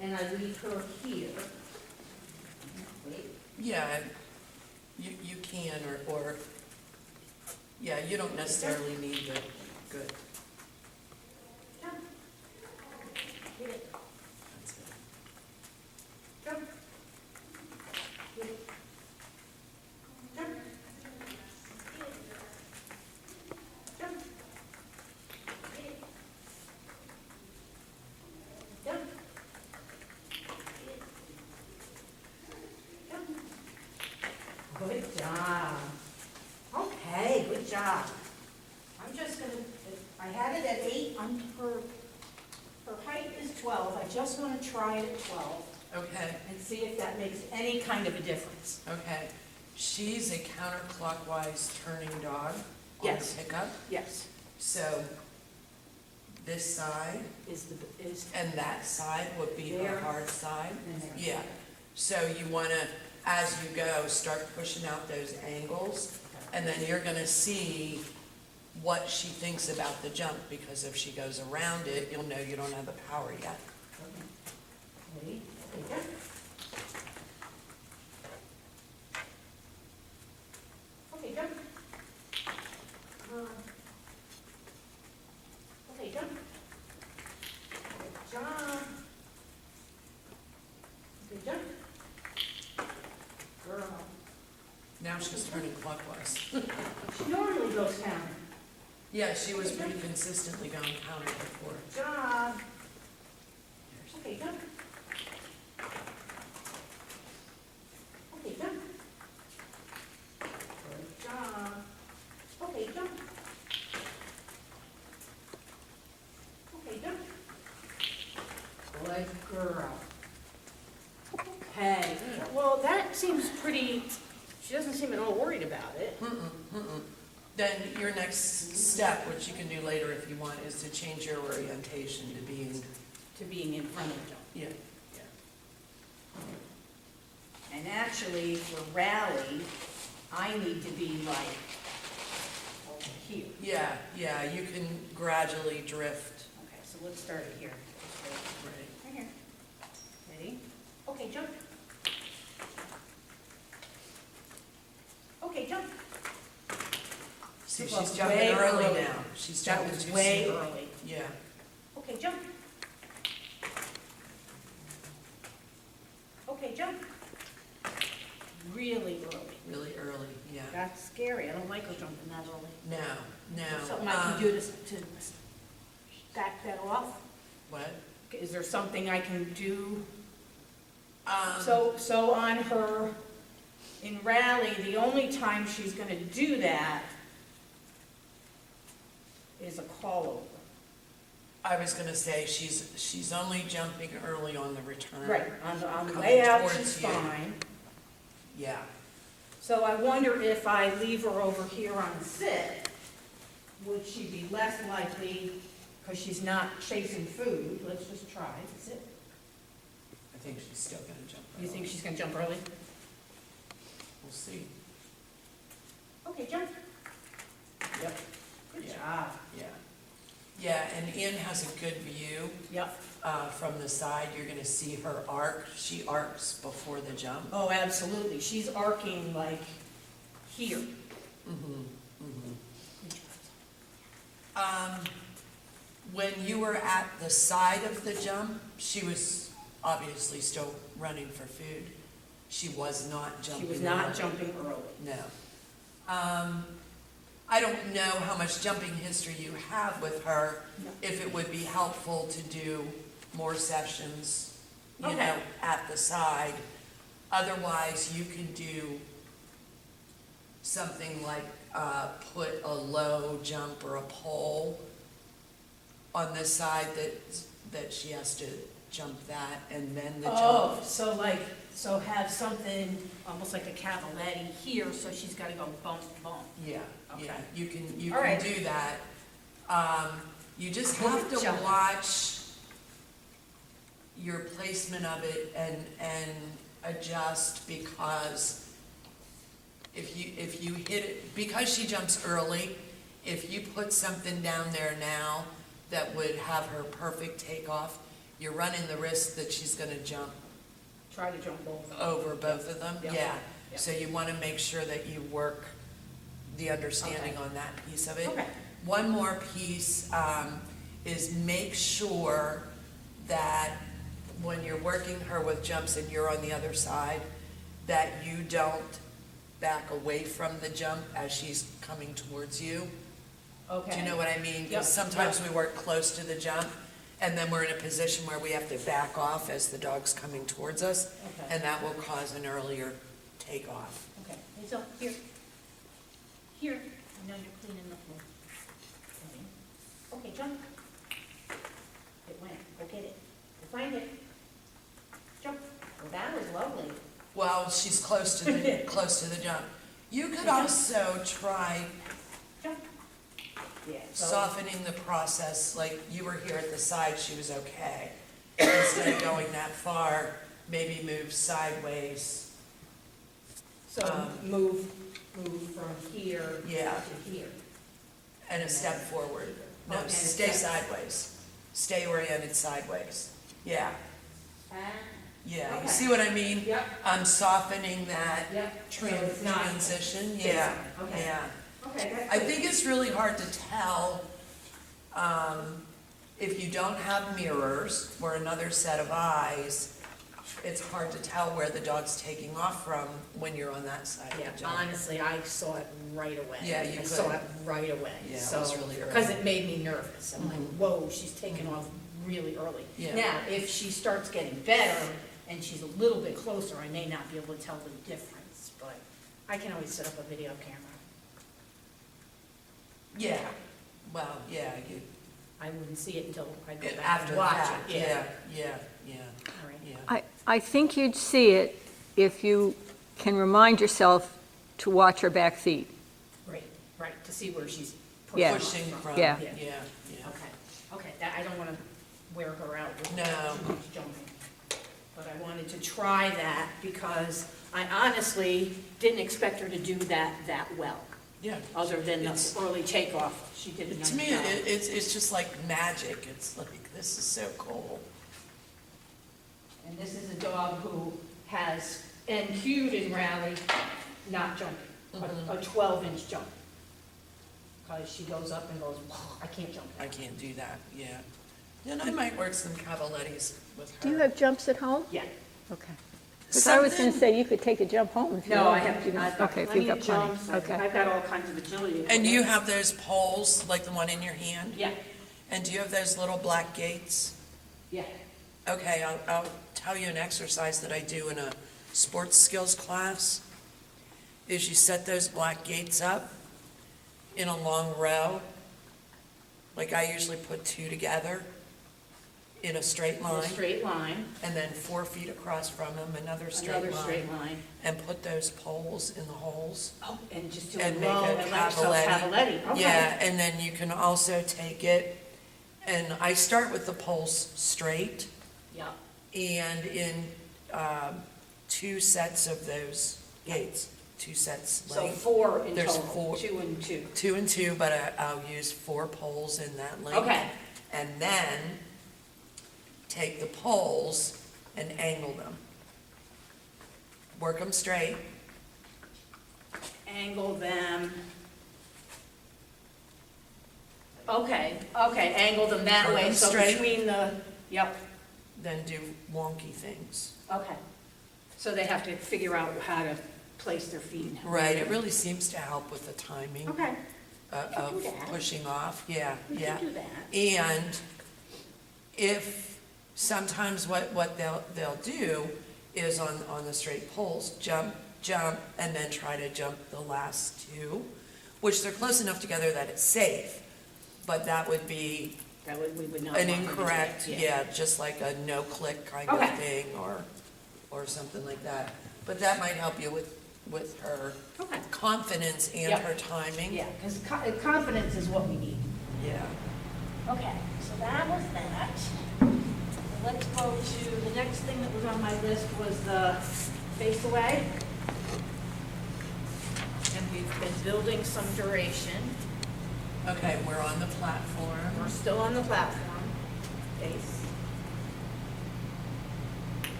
and I leave her here. Wait, Yeah, you can, or, yeah, you don't necessarily need to, good. jump. Get it, That's it. jump. Get it. Jump. Jump. Get it. Jump. Get it. Jump. Good job. Okay, good job. I'm just gonna, I had it at 8, her height is 12. I just wanna try it at 12 Okay, and see if that makes any kind of a difference. okay. She's a counterclockwise turning dog on the Yes. pickup, Yes. so this side Is and that side would be her There. hard side. and there. Yeah, so you wanna, as you go, start pushing out those angles, and then you're gonna see what she thinks about the jump, because if she goes around it, you'll know you don't have the power yet. Okay. Ready? Okay, jump. Okay, jump. Okay, jump. Good job. Okay, jump. Girl. Now she's turning clockwise. She normally goes down. Yeah, she was pretty consistently going counter before. Good job. Okay, jump. Okay, jump. Good job. Okay, jump. Okay, jump. Good girl. Okay, well, that seems pretty, she doesn't seem at all worried about it. Then your next step, which you can do later if you want, is to change your orientation to being, To being in front of them. yeah, And actually, for rally, I need to be like over here. yeah, yeah, you can gradually drift. Okay, so let's start it here. Right. Right here. Ready? Okay, jump. Okay, jump. See, Well, she's jumping way early early. now. She's That jumping was too way soon. early. Yeah, Okay, jump. Okay, jump. Really early. really early, yeah. That's scary. I don't like her jumping that early. No, Is there no. something I can do to back that off? What? Is there something I can do? Um, So on her, in rally, the only time she's gonna do that is a call over. I was gonna say, she's only jumping early on the return. On the Coming way out, towards she's you. fine. Yeah, So I wonder if I leave her over here on sit, would she be less likely, because she's not chasing food, let's just try, sit. I think she's still gonna jump early. You think she's gonna jump early? We'll see. Okay, jump. Yep. Good Yeah. job. Yeah. Yeah, and Ann has a good view Yep. from the side. You're gonna see her arc. She arcs before the jump. Oh, absolutely. She's arcing like here. Mm-hmm, mm-hmm. When you were at the side of the jump, she was obviously still running for food. She was not jumping. She was not early. jumping early. No. I don't know how much jumping history you have with her, No. if it would be helpful to do more sessions, you Okay. know, at the side. Otherwise, you can do something like, put a low jump or a pole on the side that she has to jump that, and then the jump. Oh, so have something almost like a cavaletti here, so she's gotta go bump, bump. Yeah, Okay. yeah, you All right. can do that. You just Good have to job. watch your placement of it and adjust, because if you hit it, because she jumps early, if you put something down there now that would have her perfect takeoff, you're running the risk that she's gonna jump Try to jump both. over both of them, Yep. yeah. Yep. So you wanna make sure that you work the understanding Okay. on that piece of it. Okay. One more piece, is make sure that when you're working her with jumps and you're on the other side, that you don't back away from the jump as she's coming towards you. Okay. Do you know what I mean? Yep. Because sometimes we work close to the jump, and then we're in a position where we have to back off as the dog's coming towards us, Okay. and that will cause an earlier takeoff. Okay, hey, so, here. Here, I know you're cleaning the floor. Okay, jump. It went, go get it. Go find it. Jump. Well, that was lovely. Well, she's close to the, close to the jump. You could also try Jump. Yeah, so, softening the process, like you were here at the side, she was okay. Instead of going that far, maybe move sideways. so move from here Yeah. to here. And a step forward. No, Okay, stay step. sideways. Stay oriented sideways. Yeah, yeah. Okay. You see what I mean? Yep. I'm softening that Yep. So it's not- transition. Yeah, Okay. yeah. Okay, that's I good. think it's really hard to tell, if you don't have mirrors or another set of eyes, it's hard to tell where the dog's taking off from when you're on that side of Yeah, the jump. honestly, I saw it right away. Yeah, you I saw could. it right away. Yeah, it So, was really early. because it made me nervous. I'm like, Mhm. whoa, she's taking off really early. Yeah. Now, if she starts getting better and she's a little bit closer, I may not be able to tell the difference, but I can always set up a video camera. Yeah, well, yeah, you, I wouldn't see it until I go back after and watch that, it. yeah, yeah, All right. yeah. I think you'd see it if you can remind yourself to watch her back feet. Right, right, to see where she's Yeah. Pushing from, Yeah. yeah, yeah. Okay, that, I don't wanna wear her out with No. too much jumping. But I wanted to try that because I honestly didn't expect her to do that well. Yeah. Other than the It's- early takeoff, she did a nice To me, job. it's just like magic. It's like, this is so cool. And this is a dog who has NQ'd in rally, not jumping, Mhm. a 12-inch jump. Because she goes up and goes, I can't jump. I can't do that, yeah. And I might work some cavalettis with her. Do you have jumps at home? Yeah. Okay. Because I was going to Something- say you could take a jump home if you No, want. I have, You don't- I've got Okay, if plenty you've of got plenty. jumps, Okay. I've got all kinds of agility. And do you have those poles, like the one in your hand? Yeah, And do you have those little black gates? yeah. Okay, I'll tell you an exercise that I do in a sports skills class, is you set those black gates up in a long row. Like I usually put 2 together in a straight In a line, straight line, and then 4 feet across from them, another straight another straight line. line. And put those poles in the holes. Oh, and just do a And make row a and let yourself cavaletti. cavaletti. Okay. Yeah, and then you can also take it, and I start with the poles straight, Yeah, and in 2 sets of those gates, 2 sets so length. 4 in There's total, 4. 2 and 2. 2 and 2, but I'll use 4 poles in that length. Okay. And then take the poles and angle them. Work them straight. Angle them. Okay, angle them that Work way, them so straight. between the, yep, Then do wonky things. okay. So they have to figure out how to place their feet. Right, it really seems to help with the timing Okay, of do that. pushing off, yeah, we yeah. can do that. And if, sometimes what they'll do is on the straight poles, jump, and then try to jump the last 2, which they're close enough together that it's safe, but that would be That would, we would not. an want them to do incorrect, that, yeah, just like a no-click kind of Okay. thing, or something like that. But that might help you with her Okay, confidence and Yep. her timing. yeah, because confidence is what we need. Yeah. Okay, so that was that. Let's go to, the next thing that was on my list was the face away. And we've been building some duration. Okay, we're on the platform. We're still on the platform, face.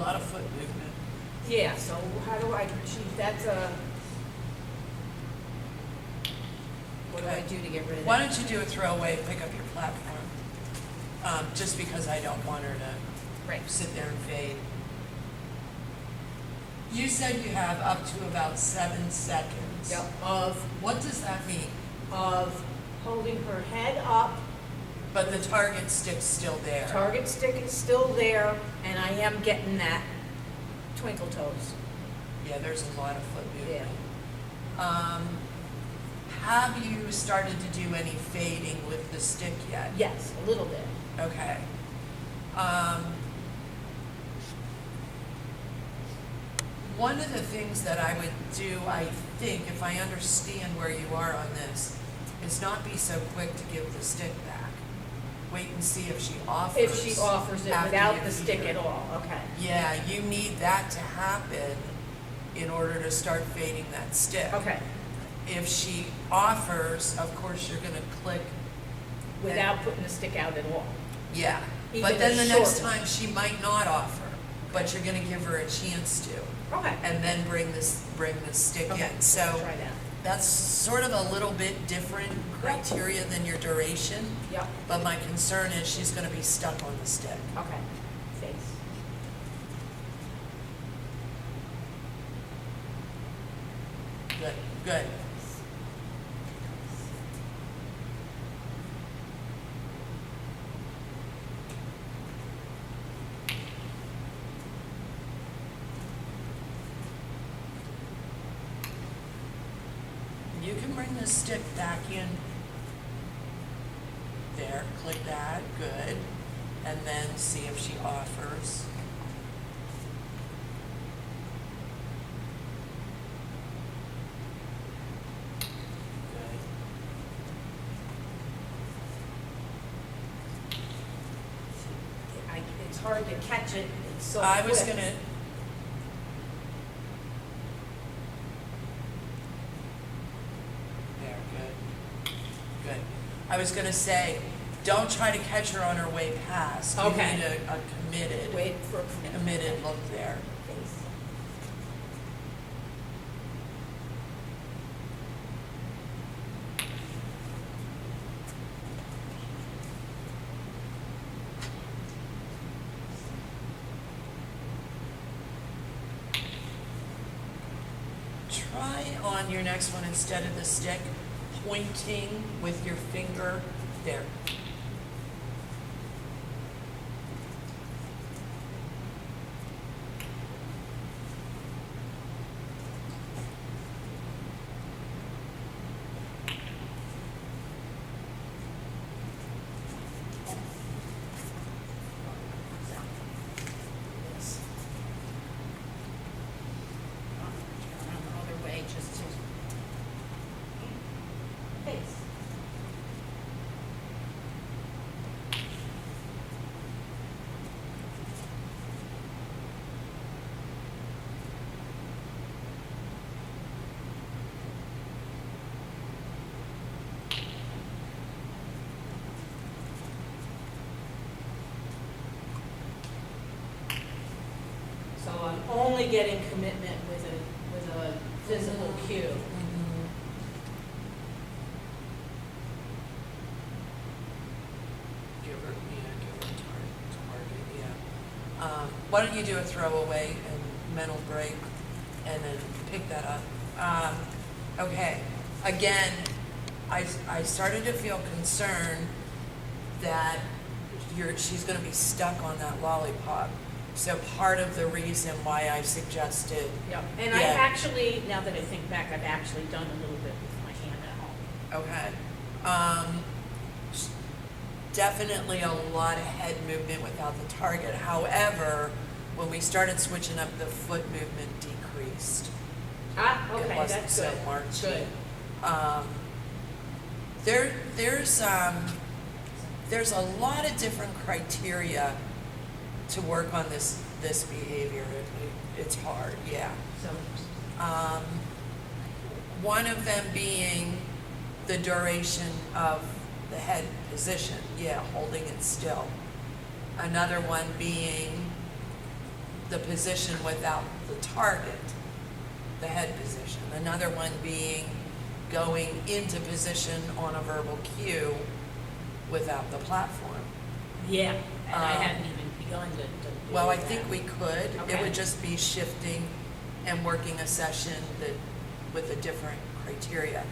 lot of foot movement. Yeah, so how do I, that's a, what do I do to get rid of that? Why don't you do a throwaway, pick up your platform? Just because I don't want her to Right. sit there and fade. You said you have up to about 7 seconds. Yep. What does that mean? Of holding her head up, But the target stick's still there. target stick is still there, and I am getting that twinkle toes. Yeah, there's a lot of foot Yeah. movement. Have you started to do any fading with the stick yet? Yes, a little bit. Okay. One of the things that I would do, I think, if I understand where you are on this, is not be so quick to give the stick back. Wait and see if she offers. If she offers it after without you the feed stick her. at all, okay. Yeah, you need that to happen in order to start fading that stick. Okay, If she offers, of course, you're gonna click. without putting the stick out at all. Yeah, Even but then a the next short one. time she might not offer, but you're gonna give her a chance to, Okay. and then bring the stick Okay, in. So try that. that's sort of a little bit different criteria than your duration, Yep, but my concern is she's gonna be stuck on the stick. okay. Face. Good, good. You can bring the stick back in. There, click that, good. And then see if she offers. Good. It's hard to catch it, it's so I was quick. gonna. There, good, good. I was gonna say, don't try to catch her on her way past. Okay. You need a committed, Wait for a committed look there. Face. Try on your next one, instead of the stick, pointing with your finger there. Yes. Around the other way, just to. Face. So I'm only getting commitment with a visible cue. Give her a target, yeah. Why don't you do a throwaway and mental break, and then pick that up? Okay, again, I started to feel concerned that she's gonna be stuck on that lollipop. So part of the reason why I suggested, Yep. And I Yeah. actually, now that I think back, I've actually done a little bit with my hand at home. okay, definitely a lot of head movement without the target. However, when we started switching up, the foot movement decreased. Ah, It okay, wasn't that's so good. marchy. Good. There's a lot of different criteria to work on this behavior. It's hard, yeah. So, One of them being the duration of the head position, yeah, holding it still. Another one being the position without the target, the head position. Another one being going into position on a verbal cue without the platform. Yeah, and I Um, hadn't even begun to do Well, I that. think we could. It Okay. would just be shifting and working a session that, with a different criteria.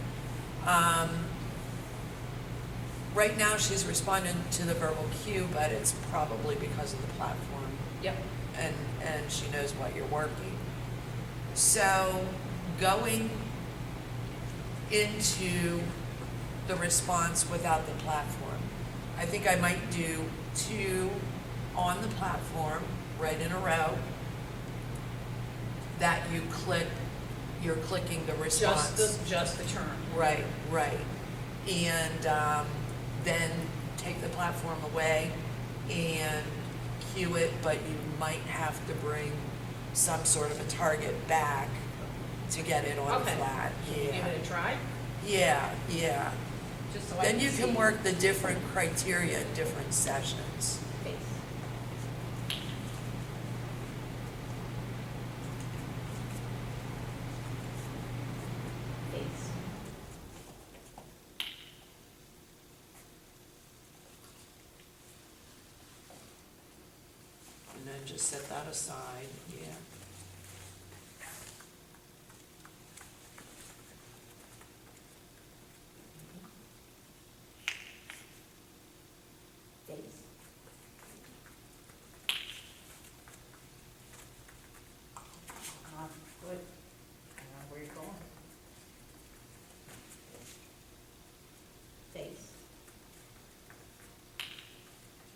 Right now, she's responding to the verbal cue, but it's probably because of the platform Yep, and she knows what you're working. So going into the response without the platform, I think I might do 2 on the platform, right in a row, that you click, you're clicking the response. just the term. Right, right. And then take the platform away and cue it, but you might have to bring some sort of a target back to get it on the Okay. flat. Can you give Yeah, it a try? yeah. Just so I Then you see. can work the different criteria in different sessions. Face. Face. And then just set that aside, yeah. Face. Good. I know where you're going. Face.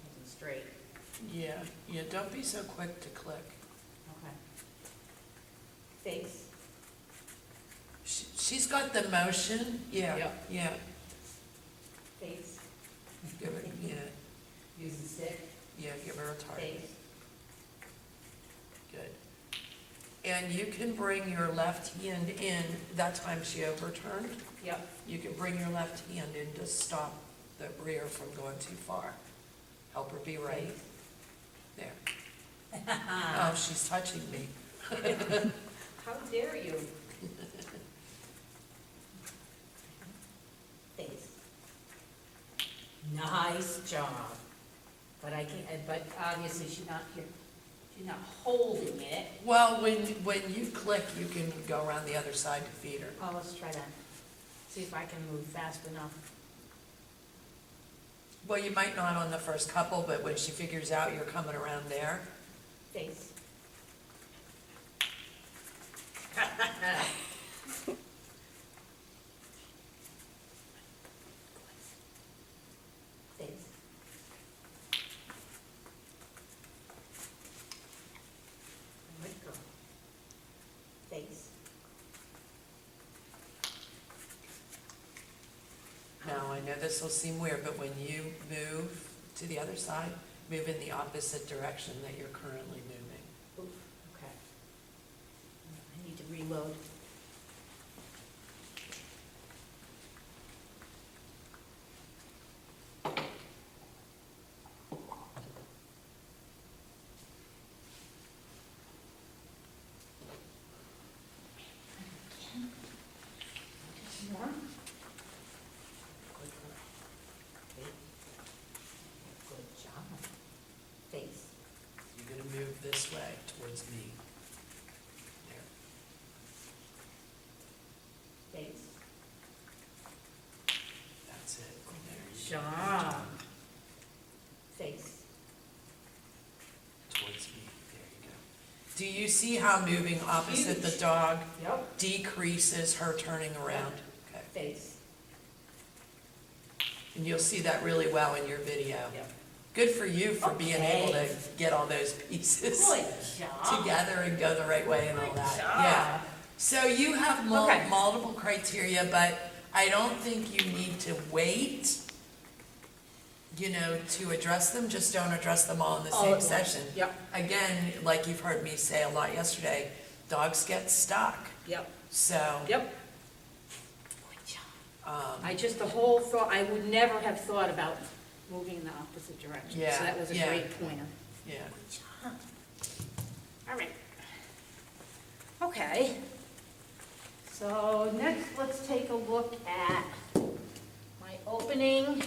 Wasn't straight. Yeah, don't be so quick to click. Okay. Face. She's got the motion, yeah, Yep. yeah. Face. Give it, yeah, Use the stick. yeah, give her a target. Face. Good. And you can bring your left hand in, that time she overturned, Yep. you can bring your left hand in to stop the rear from going too far. Help her be right. There. Oh, she's touching me. How dare you? Face. Nice job. But I can't, but obviously she's not here, she's not holding it. Well, when you click, you can go around the other side to feed her. Oh, let's try that. See if I can move fast enough. Well, you might not on the first couple, but when she figures out you're coming around there, Face. Face. Good girl. Face. now, I know this will seem weird, but when you move to the other side, move in the opposite direction that you're currently moving. Oof, okay. I need to reload. More? Good girl. Okay. Good job. Face. You're gonna move this way towards me. There, Face. that's it. There you go. Job. Face. Towards me, there you go. Do you see how moving opposite the Huge. dog Yep. decreases her turning around? Okay. Face. And you'll see that really well in your video. Yep. Good for you for being able to Okay. get all those pieces Good job. together and go the right way and all Good that. job. Yeah. So you have Okay. multiple criteria, but I don't think you need to wait, to address them. Just don't address them all in the All same at once. session. Yep. Again, like you've heard me say a lot yesterday, dogs get stuck. Yep. So, Yep. Good job. um, I just, the whole thought, I would never have thought about moving in the opposite direction. Yeah, So that was a yeah. great pointer. yeah. Good job. All right. Okay. So next, let's take a look at my opening.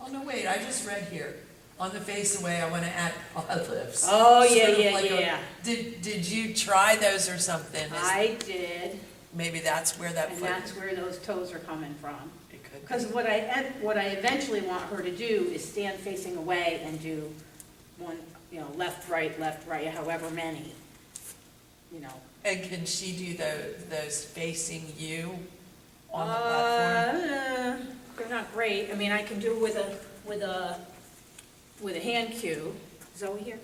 Oh, no, wait, I just read here, on the face away, I want to add olives. Oh, yeah, Sort of yeah, like a- yeah. Did you try those or something? I did, Maybe that's where that and foot. that's where those toes are coming from. It could Because be. what I eventually want her to do is stand facing away and do one, left, right, however many, And can she do those facing you on the platform? They're not great. I mean, I can do with a hand cue. Zoe here?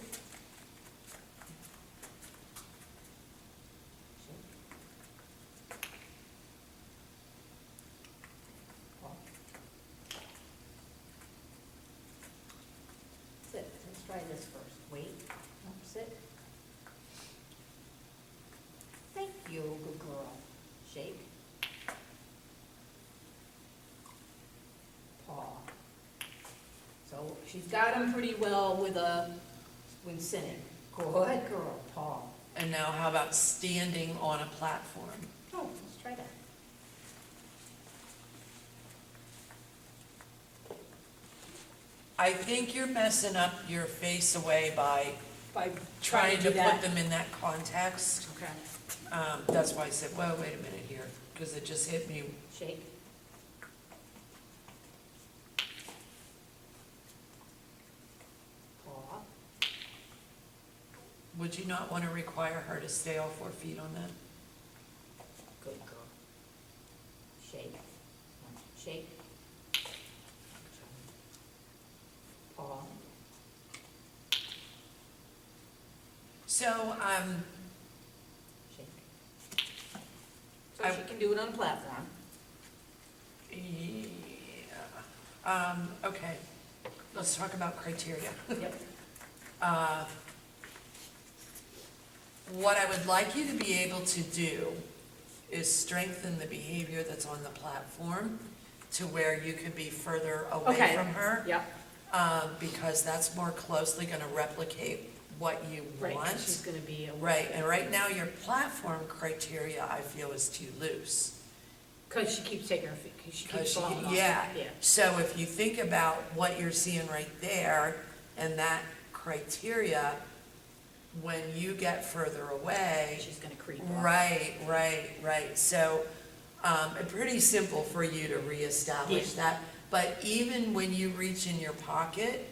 Sit. Let's try this first. Wait. Sit. Thank you, good girl. Shake. Paw. So she's got them pretty well when sitting. Good girl, paw. And now how about standing on a platform? Oh, let's try that. I think you're messing up your face away by By trying to do put that. them in that context. Okay. That's why I said, well, wait a minute here, because it just hit me. Shake. Paw. Would you not want to require her to stay all 4 feet on that? Good girl. Shake. Shake. Paw. So, Shake. So she can do it on a platform. yeah, okay, let's talk about criteria. Yep. What I would like you to be able to do is strengthen the behavior that's on the platform to where you could be further away Okay. from her. Yep. Because that's more closely gonna replicate what you Right, want. 'cause she's gonna be away. Right, and right now your platform criteria, I feel, is too loose. Because she keeps taking her feet, she keeps 'Cause she- falling off. yeah. Yeah. So if you think about what you're seeing right there and that criteria, when you get further away. She's gonna creep off. Right. So, it's pretty simple for you to reestablish Yeah. that. But even when you reach in your pocket,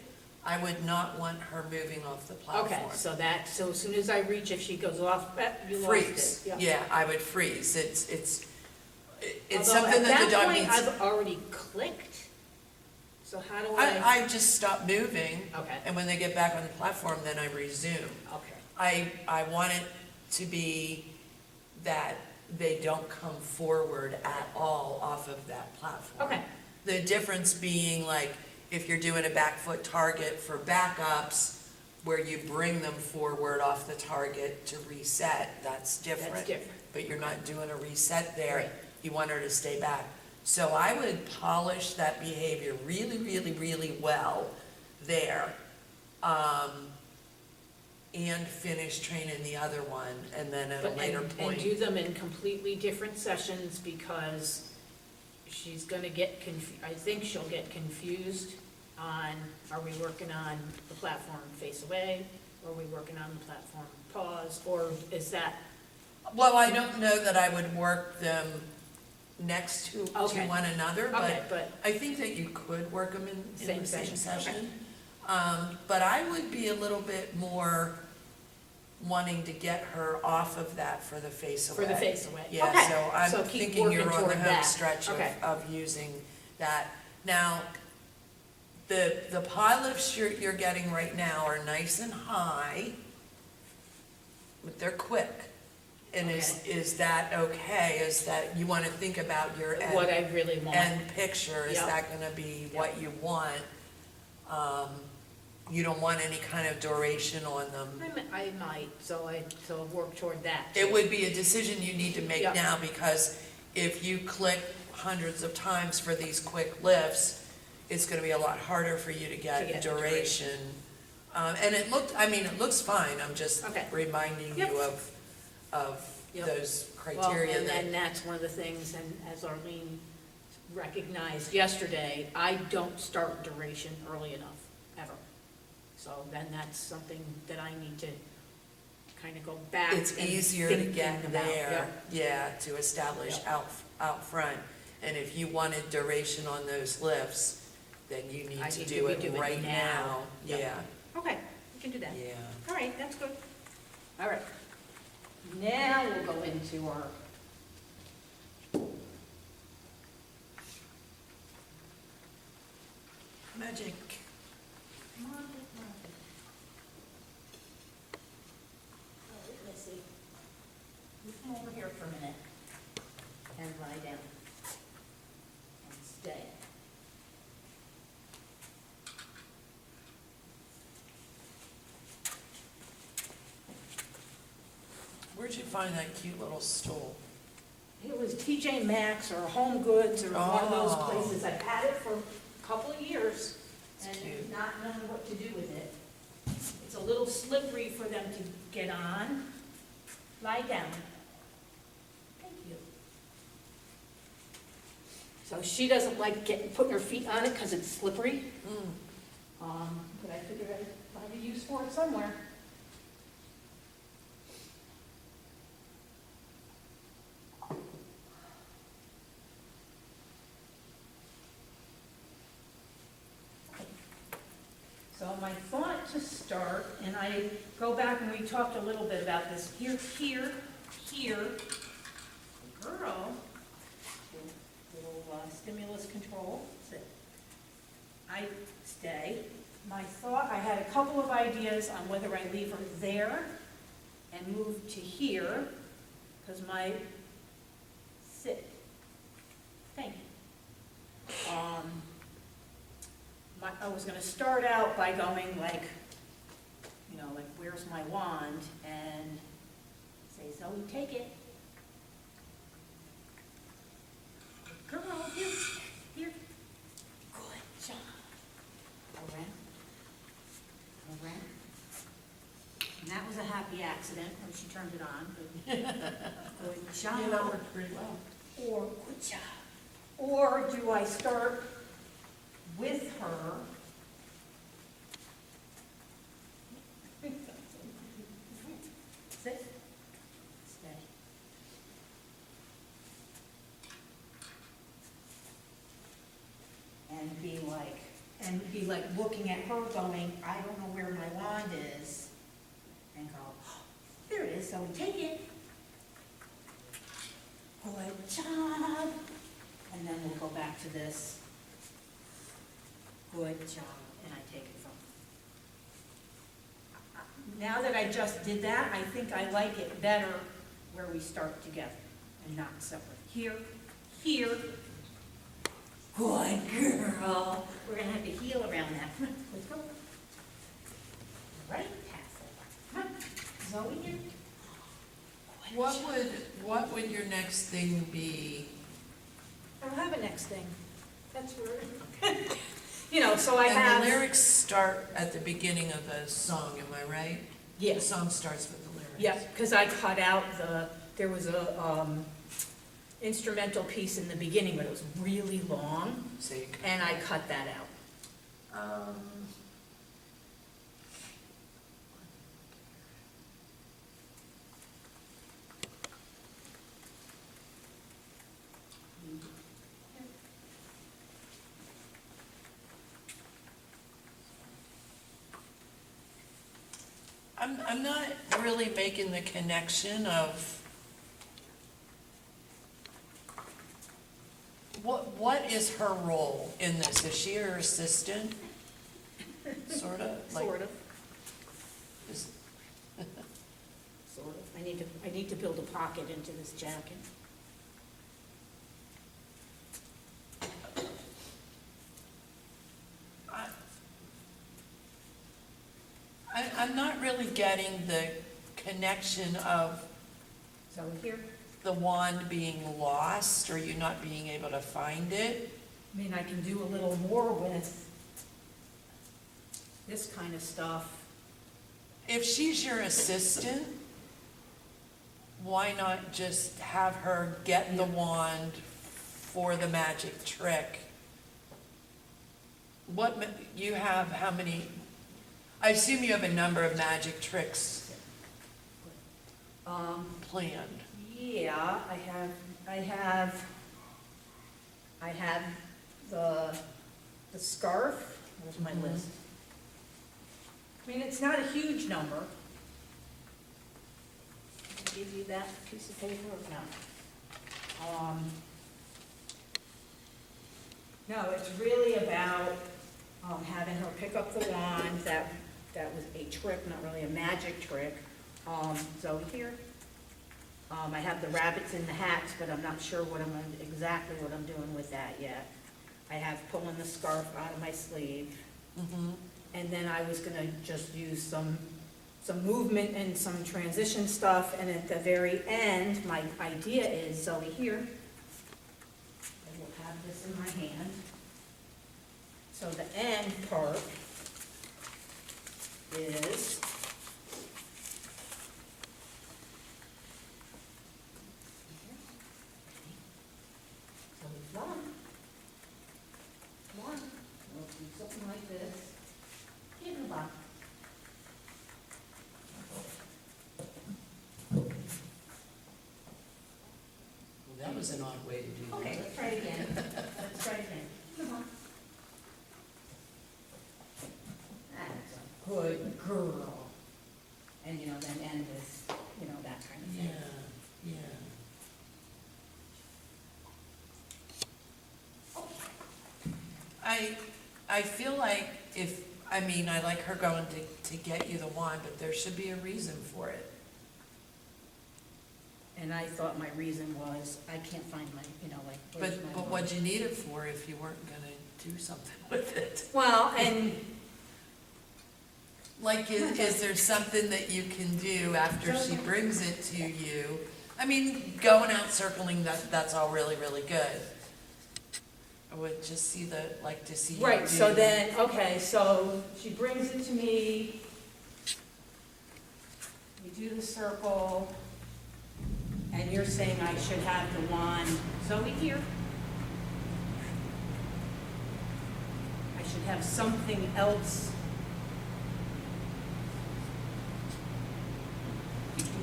I would not want her moving off the platform. Okay, so as soon as I reach, if she goes off, you lost Freeze, it. yeah, I would freeze. It's Although something that the dog At needs. that point, I've already clicked, so how do I? I just stop moving. Okay. And when they get back on the platform, then I resume. Okay, I want it to be that they don't come forward at all off of that platform. okay, The difference being like, if you're doing a back foot target for backups, where you bring them forward off the target to reset, that's different. that's different. But you're not doing a reset there. Right. You want her to stay back. So I would polish that behavior really well there. And finish training the other one, and then at a But- later and point. do them in completely different sessions, because she's gonna get I think she'll get confused on, are we working on the platform face away, or are we working on the platform pause, or is that, Well, I don't know that I would work them next to Okay. one another, okay, but but, I think that you could work them in Same the same session, okay. session. But I would be a little bit more wanting to get her off of that for the face away. for the face away. Yeah, Okay, so I'm so keep thinking you're working on the toward home that. stretch Okay. of using that. Now, the pie lifts you're getting right now are nice and high, but they're quick. And is that okay? Is that, you want to think about your What I really want. end picture, is Yep. that gonna be what you want? You don't want any kind of duration on them. I might, so work toward that. It would be a decision you need to make Yep. now, because if you click hundreds of times for these quick lifts, it's gonna be a lot harder for you to To get get the duration And it looked, I mean, it looks fine, I'm just Okay. reminding Yep. you of Yep. those Well, criteria and that. then that's one of the things, and as Arlene recognized yesterday, I don't start duration early enough, ever. So then that's something that I need to kind of go back and It's easier to think get about. there, yeah, to establish Yeah. out front. And if you wanted duration on those lifts, then you I need to need do to be it doing right now. now. Yep. Yeah, Okay, we can do that. yeah. All right, that's good. All right. Now we'll go into our Magic. Come on, come on. Oh, let's see. You come over here for a minute and lie down and stay. Where'd you find that cute little stool? It was TJ Maxx or Home Goods or one of those Oh. places. I've had it for a couple of years It's and cute. not knowing what to do with it. It's a little slippery for them to get on. Lie down. Thank you. So she doesn't like putting her feet on it because it's slippery. But I figured I'd find a use for it somewhere. So my thought to start, and I go back and we talked a little bit about this, here, girl, little stimulus control, sit. I stay. My thought, I had a couple of ideas on whether I leave her there and move to here, because my, sit, thank you. I was gonna start out by going like, you know, like, where's my wand? And say, Zoe, take it. Girl, here. Good job. Around. And that was a happy accident when she turned it on. Good job. Yeah, that worked pretty well. Or, good job. Or do I start with her? Sit. Stay. And be like looking at her going, I don't know where my wand is. And go, oh, there it is, so we take it. Good job. And then we'll go back to this. Good job, and I take it from. Now that I just did that, I think I like it better where we start together and not separate. Here. Good girl. We're gonna have to heel around that. Come on, let's go. Right, pass it. Come on, Zoe here. What would your next thing be? I don't have a next thing. That's where, you know, so I And have. the lyrics start at the beginning of the song, am I right? The Yes. song starts with the lyrics. Yep, because I cut out there was a instrumental piece in the beginning, but it was really long, So you and I cut that out. I'm not really making the connection of what is her role in this? Is she her assistant? Sort of? Like, Sort of, is- sort of. I need to build a pocket into this jacket. I'm not really getting the connection of So here, the wand being lost or you not being able to find it. I mean, I can do a little more with this kind of stuff. If she's your assistant, why not just have her get the wand for the magic trick? You have how many, I assume you have a number of magic tricks planned. Yeah, I have the scarf, where's my list? I mean, it's not a huge number. I'll give you that piece of paper or no? No, it's really about, having her pick up the wand, that was a trick, not really a magic trick. Zoe here. I have the rabbits in the hats, but I'm not sure exactly what I'm doing with that yet. I have pulling the scarf out of my sleeve. And then I was gonna just use some movement and some transition stuff, and at the very end, my idea is, Zoe here, I will have this in my hand. So the end part is we'll do something like this. Give it a box. Well, that was an odd way to do that. Okay, let's try it again. Let's try it again. Come on. That's a good girl. And, then end is, that kind of thing. Yeah. I feel like I like her going to get you the wand, but there should be a reason for it. And I thought my reason was, I can't find my, where's my But what'd you need it for if you weren't gonna do something with it? Well, and Like, is there something that you can do after she brings it to you? I mean, going out circling, that's all really, really good. I would just like to see you right, do- so then, okay, so she brings it to me. We do the circle, and you're saying I should have the wand, Zoe here? I should have something else.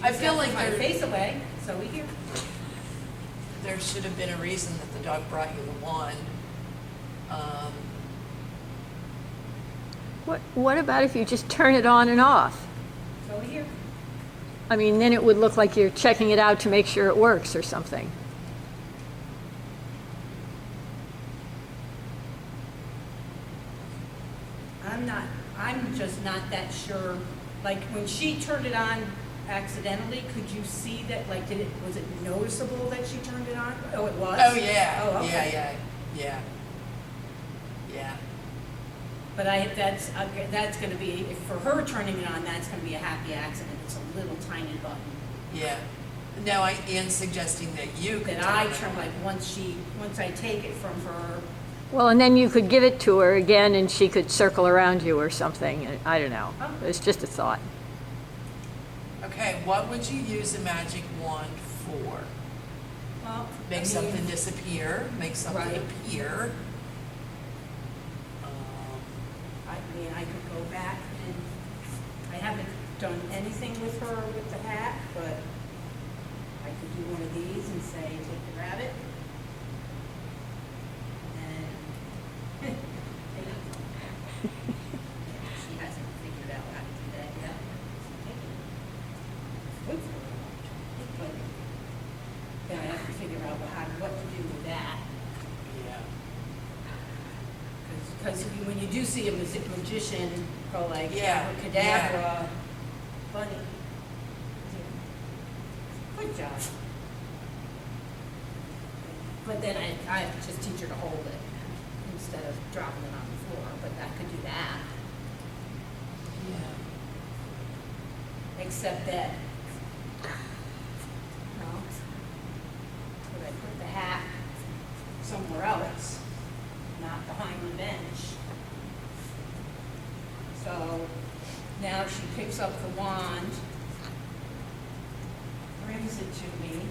I feel like My there, face away, Zoe here. there should have been a reason that the dog brought you the wand. What about if you just turn it on and off? Zoe here. I mean, then it would look like you're checking it out to make sure it works or something. I'm just not that sure, like, when she turned it on accidentally, could you see that, like, was it noticeable that she turned it on? Oh, it was? Oh, yeah. Oh, okay. Yeah. But that's gonna be, for her turning it on, that's gonna be a happy accident, it's a little tiny button. Yeah. No, Ian's suggesting that you could That I turn it turn, on. like, once I take it from her, Well, and then you could give it to her again and she could circle around you or something. I don't know. Oh. It's just a thought. Okay, what would you use a magic wand for? well, Make something disappear, make something Right. appear. I could go back and, I haven't done anything with her with the hat, but I could do one of these and say, take the rabbit. And, she hasn't figured out how to do that yet. Oops. But then I have to figure out what to do with that. Yeah. Because when you do see a magician go like, Yeah, abracadabra, bunny. Good job. But then I just teach her to hold it instead of dropping it on the floor, but I could do that. Yeah. Except that, would I put the hat somewhere else, not behind the bench? So now she picks up the wand, brings it to me.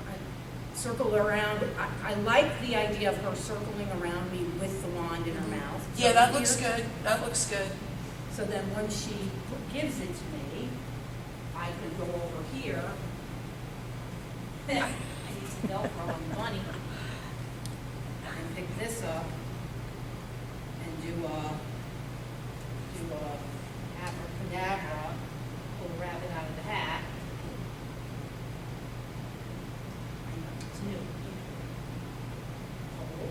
I circle around, I like the idea of her circling around me with the wand in her mouth. Yeah, So that here- looks good, that looks good. So then when she gives it to me, I could go over here. I need some Velcro on the bunny. And pick this up and do a abracadabra, pull the rabbit out of the hat. I know, it's new. Hold.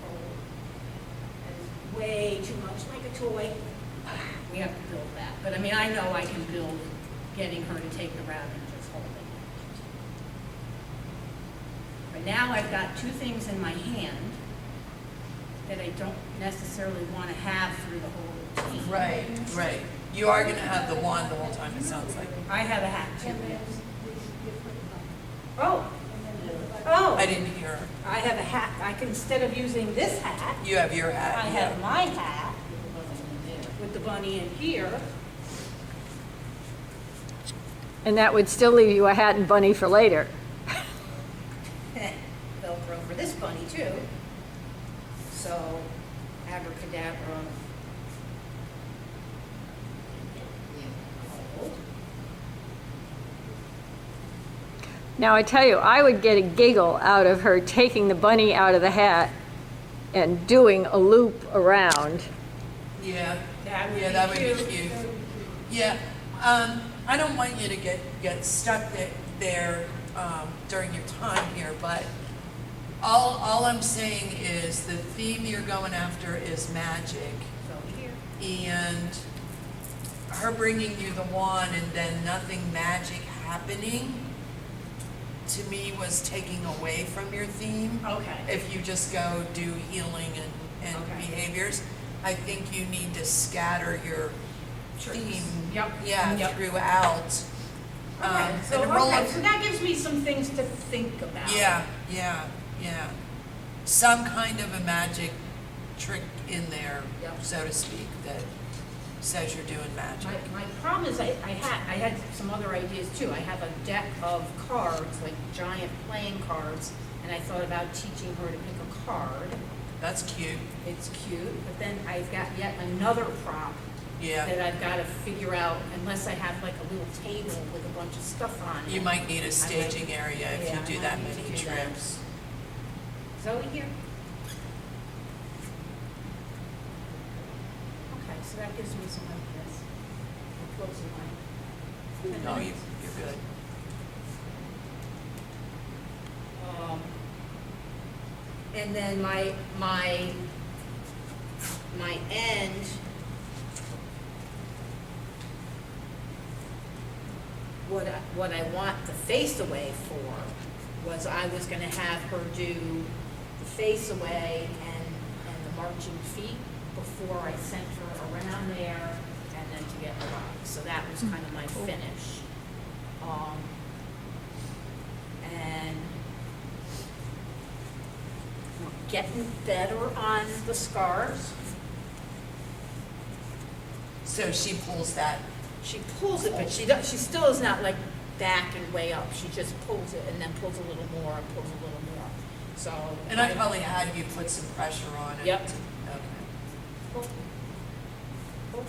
Hold. That is way too much like a toy. We have to build that. But I mean, I know I can build getting her to take the rabbit and just hold it. But now I've got two things in my hand that I don't necessarily want to have through the whole routine. Right, right. You are gonna have the wand the whole time, it sounds like. I have a hat too, yes. Oh, oh, I didn't hear her. I have a hat. I can, instead of using this hat, You have your I hat, have yeah. my hat with the bunny in here. And that would still leave you a hat and bunny for later. Velcro for this bunny too. So, abracadabra. Hold. Now, I tell you, I would get a giggle out of her taking the bunny out of the hat and doing a loop around. Yeah, That would yeah, be that would be cute. cute. Yeah, I don't want you to get stuck there during your time here, but all I'm saying is the theme you're going after is magic, So here. and her bringing you the wand and then nothing magic happening, to me, was taking away from your theme. Okay. If you just go do healing and Okay. behaviors, I think you need to scatter your theme, Yep. yeah, Yep. throughout. Okay, so, and roll okay, up- so that gives me some things to think about. Yeah, yeah, yeah. Some kind of a magic trick in there, Yep. so to speak, that says you're doing magic. My problem is I had some other ideas too. I have a deck of cards, like giant playing cards, and I thought about teaching her to pick a card. That's cute, It's cute, but then I've got yet another prop yeah. that I've got to figure out, unless I have like a little table with a bunch of stuff on it. You might need a staging area if Yeah, you I do might that need to many do that. trips. Zoe here? Okay, so that gives me some ideas. I'm closing my. No, you're good. And then my end, what I want the face away for was I was gonna have her do the face away and the marching feet before I sent her around there and then to get her up. So that was kind of my finish. And we're getting better on the scarves. So she pulls that, She pulls it, but she still is not like backing way up. She just pulls it and then pulls a little more and pulls a little more. So. and I probably had you put some pressure on it. Yep. Okay. Pull. Pull.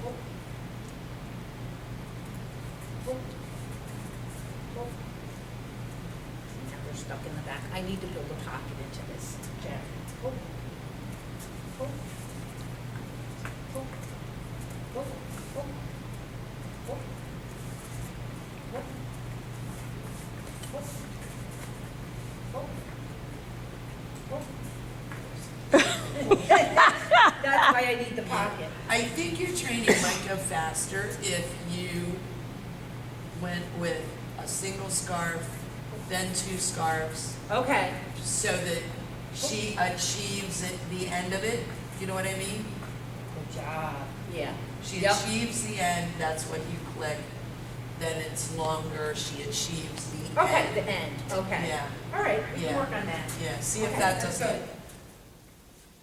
Pull. Pull. Pull. Now they're stuck in the back. I need to build a pocket into this jacket. Pull. Pull. Pull. Pull. Pull. Pull. Pull. Pull. Pull. Pull. That's why I need the pocket. I think your training might go faster if you went with a single scarf, then two scarves, Okay. so that she achieves the end of it. You know what I mean? Good job. Yeah. She Yep. achieves the end, that's when you click. then it's longer, she achieves the Okay, end. the end, okay. Yeah. All right, we can Yeah. work on that. Yeah, see if Okay, that that's doesn't, good.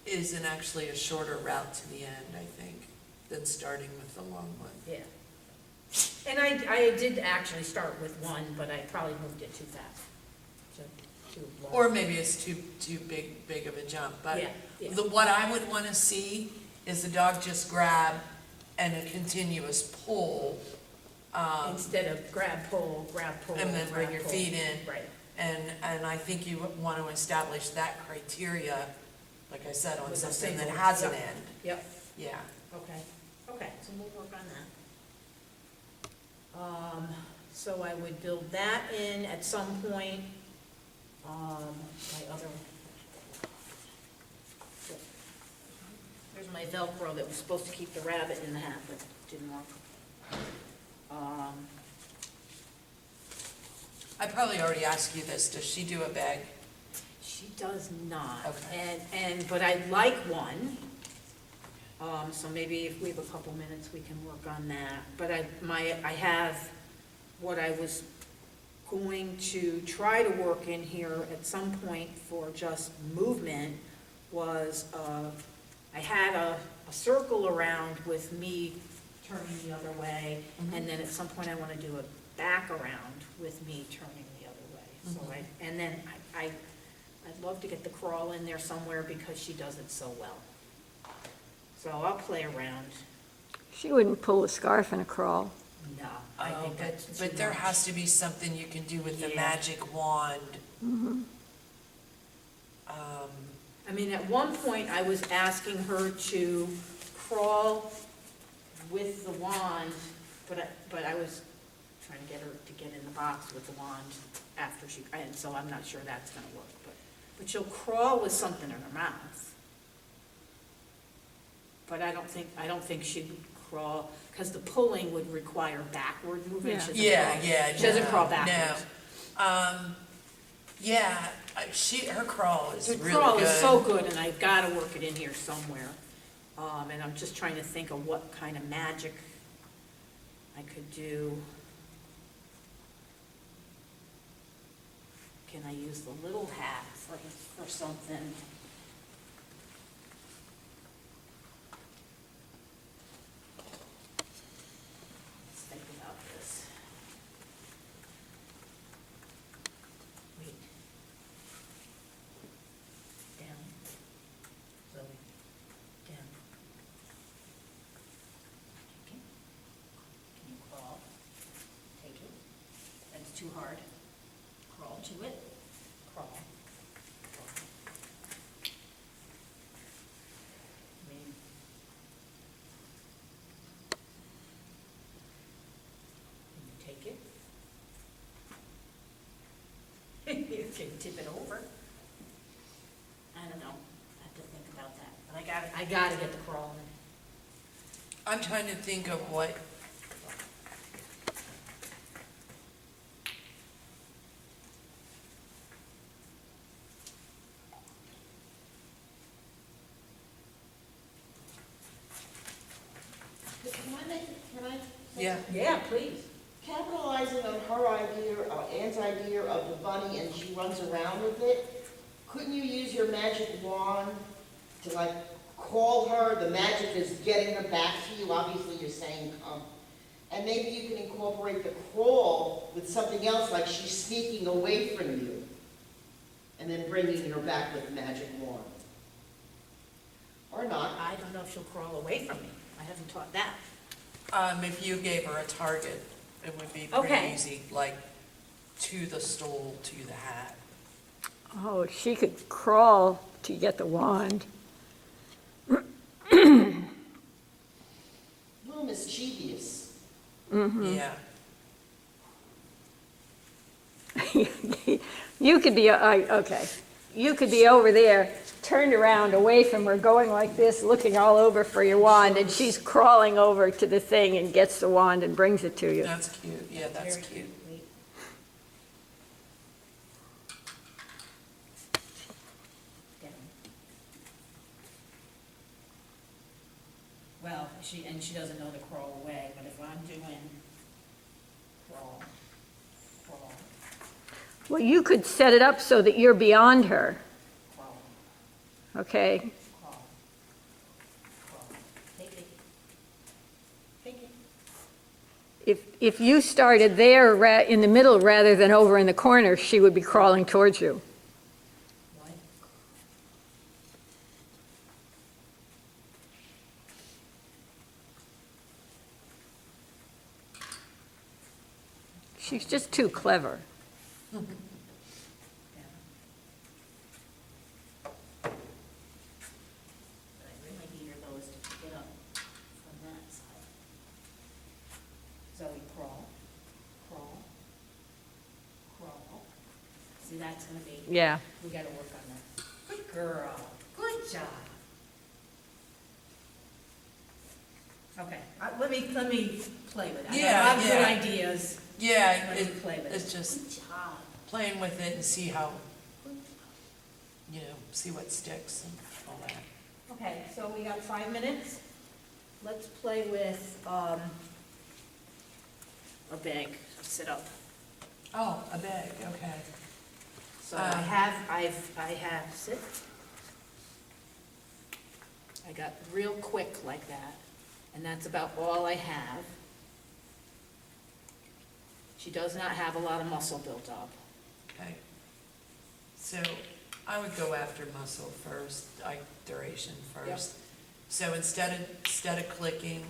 isn't actually a shorter route to the end, I think, than starting with the long one. Yeah. And I did actually start with one, but I probably moved it too fast. Too long. Or maybe it's too big of a jump, but Yeah, yeah. what I would wanna see is the dog just grab and a continuous pull. Instead of grab, pull, And then bring grab, your pull. feet in. Right. And I think you want to establish that criteria, like I said, on With a something that single, has an yep. end. Yep, Yeah. okay, okay, so we'll work on that. So I would build that in at some point. My other, there's my Velcro that was supposed to keep the rabbit in the hat, but didn't work. I probably already asked you this, does she do a bag? She does not. Okay. But I'd like one. So maybe if we have a couple minutes, we can work on that. But I have what I was going to try to work in here at some point for just movement was, I had a circle around with me turning the other way, and then at some point I want to do a back around with me turning the other way. So and then I'd love to get the crawl in there somewhere because she does it so well. So I'll play around. She wouldn't pull a scarf in a crawl. No, I Oh, think that's too but there much. has to be something you can do with the Yeah. magic wand. I mean, at one point, I was asking her to crawl with the wand, but I was trying to get her to get in the box with the wand after she, and so I'm not sure that's gonna work, but she'll crawl with something in her mouth. But I don't think she'd crawl, because the pulling would require backward movement. Yeah. She doesn't Yeah, crawl- yeah. She doesn't no, crawl backwards. No. Yeah, her crawl is The really crawl is good. so good, and I've gotta work it in here somewhere. And I'm just trying to think of what kind of magic I could do. Can I use the little hat for something? Let's think about this. Wait. Down. Zoe. Down. Okay. Can you crawl? Take it. That's too hard. Crawl to it. Crawl. Crawl. I mean, can you take it? You can tip it over. I don't know. I have to think about that. But I gotta get the crawl in. I'm trying to think of what, Can I? yeah. Yeah, please. Capitalizing on her idea, or Ann's idea of the bunny, and she runs around with it, couldn't you use your magic wand to like call her, the magic is getting her back to you, obviously you're saying come. And maybe you can incorporate the crawl with something else, like she's sneaking away from you, and then bringing her back with magic wand. Or not. I don't know if she'll crawl away from me. I haven't taught that. If you gave her a target, it would be Okay. pretty easy, like to the stool, to the hat. Oh, she could crawl to get the wand. A little mischievous. Yeah. You could be, okay, you could be over there, turned around away from her, going like this, looking all over for your wand, and she's crawling over to the thing and gets the wand and brings it to you. That's cute, yeah, that's Very cute. Wait. Down. Well, she doesn't know to crawl away, but if I'm doing crawl, crawl, Well, you could set it up so that you're beyond her, crawl, okay? crawl, crawl. Take it. Take it. If you started there in the middle rather than over in the corner, she would be crawling towards you. What? She's just too clever. Yeah. What I really hear though is to pick it up from that side. Zoe, crawl, crawl, crawl. See, that's gonna be, Yeah. we gotta work on that. Good girl, good job. Okay, let me play with it. I Yeah, got a lot of good yeah. ideas. Yeah, Let me play with it's it. just Good job. playing with it and see how, Good job. see what sticks and all that. Okay, so we got 5 minutes. Let's play with, a bag. Sit up. Oh, a bag, okay. So I have, sit. I got real quick like that, and that's about all I have. She does not have a lot of muscle built up. Okay. So I would go after muscle first, like duration first. So instead of clicking,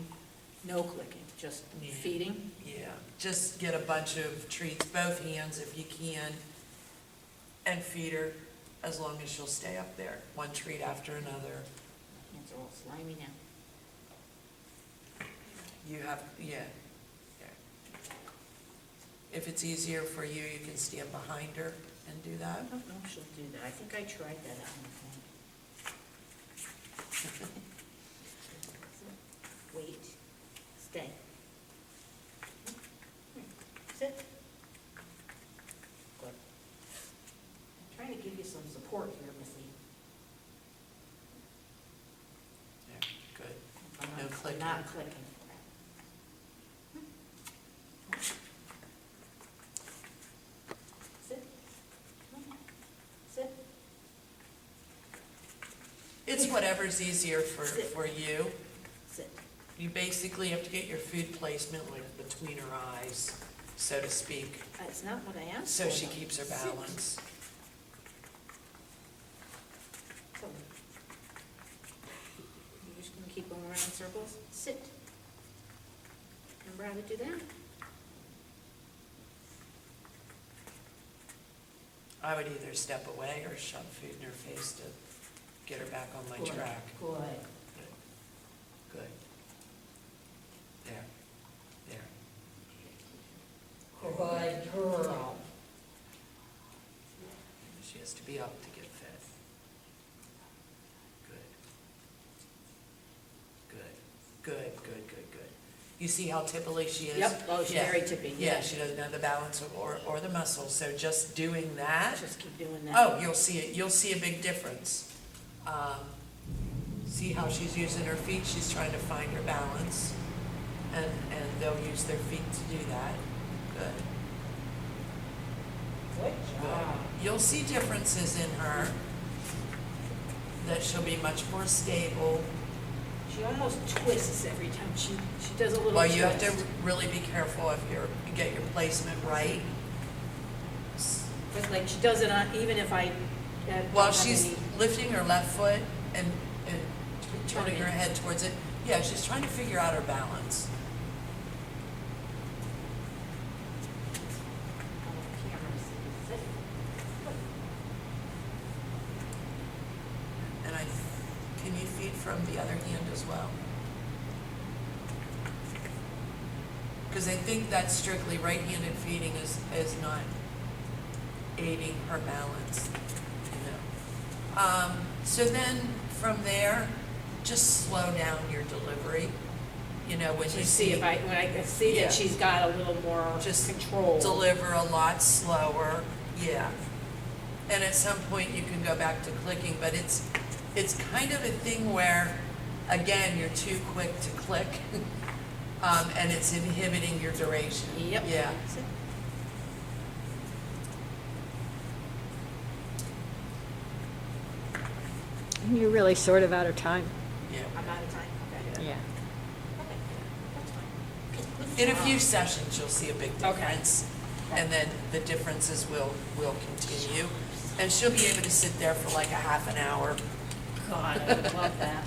No clicking, just Yeah. feeding. yeah, just get a bunch of treats, both hands if you can, and feed her as long as she'll stay up there, one treat after another. Hands are all slimy now. You have, yeah. If it's easier for you, you can stand behind her and do that. I don't know if she'll do that. I think I tried that at one point. Wait, stay. Sit. Good. I'm trying to give you some support here, Missy. Yeah, good. I'm No not- clicking. I'm not clicking. Sit. Sit. It's whatever's easier for you. Sit. You basically have to get your food placement like between her eyes, so to speak, That's not what I asked so for, she though. keeps her Sit. balance. So, you're just gonna keep going around in circles? Sit. Remember how to do that? I would either step away or shove food in her face to get her back on my Good. track. Good. Good. There, there. Good girl. She has to be up to get fed. Good. Good, good, good, good. You see how tippily she is? Yep, oh, she's Yeah. very tippy, Yeah, yeah. she doesn't have the balance or the muscle, so just doing that, Just keep doing that. oh, you'll see it, you'll see a big difference. See how she's using her feet, she's trying to find her balance, and they'll use their feet to do that. Good, Good good. job. You'll see differences in her, that she'll be much more stable. She almost twists every time she does a little Well, twist. you have to really be careful if you get your placement right. But like she does it on, even if I. While don't have she's any- lifting her left foot and turning her head towards it, yeah, she's trying to figure out her balance. And can you feed from the other hand as well? Because I think that strictly right-handed feeding is not aiding her balance, you know. So then, from there, just slow down your delivery, you know, when you Just see if when I can see Yeah. that she's got a little more Just control. deliver a lot slower, yeah. And at some point, you can go back to clicking, but it's kind of a thing where, again, you're too quick to click. and it's inhibiting your duration. Yep. Yeah. You're really sort of out of time. Yeah. I'm out of time, okay. Yeah. Okay, that's fine. In a few sessions, you'll see a big difference, and then the differences will continue. And she'll be able to sit there for like a half an hour. God, I would love that.